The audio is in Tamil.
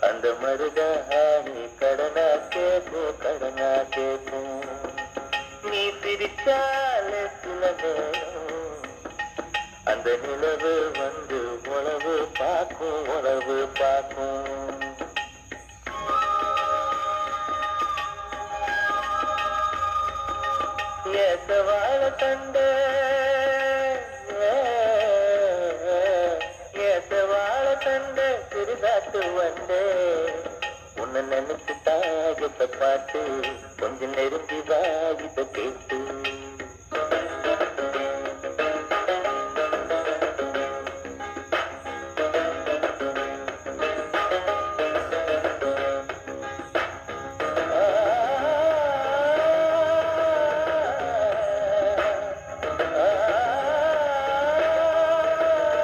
அந்த மருதாணி கடனா கேட்கும் கடனா கேட்கும் நீ பிரிச்சால சில நேரம் அந்த நிலவு வந்து உழவு பார்க்கும் உழவு பார்க்கும் ஏசவாழ தண்ட ஏசவாழ தண்ட சிறுகாட்டு வண்டே உன்னை நினைச்சு தாகத்தை பார்த்து கொஞ்சம் நெருங்கி வாகிட்ட கேட்டு